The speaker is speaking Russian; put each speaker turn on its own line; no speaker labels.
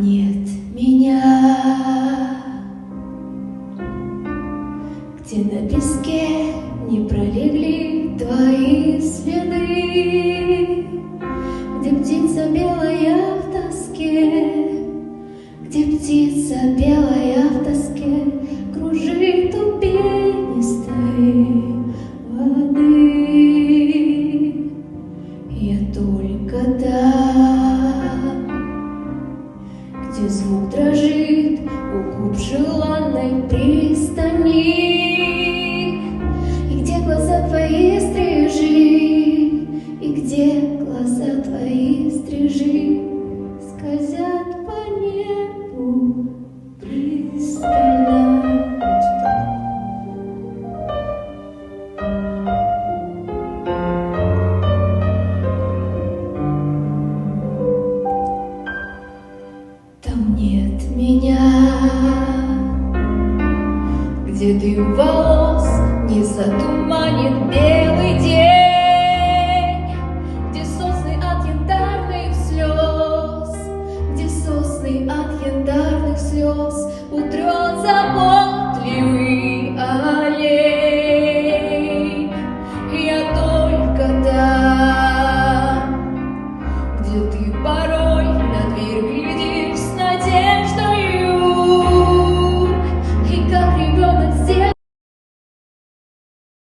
нет меня, где на песке не пролегли твои следы, где птица белая в тоске, где птица белая в тоске кружит у пенистой воды. Я только там, где звук дрожит у губ желанной пристани, и где глаза твои стрижи, и где глаза твои стрижи скользят по небу пристально. Там нет меня, где дым волос не затуманит белый день, где сосны от янтарных слез, где сосны от янтарных слез утрет заботливый олень. Я только там, где ты порой на дверь глядишь,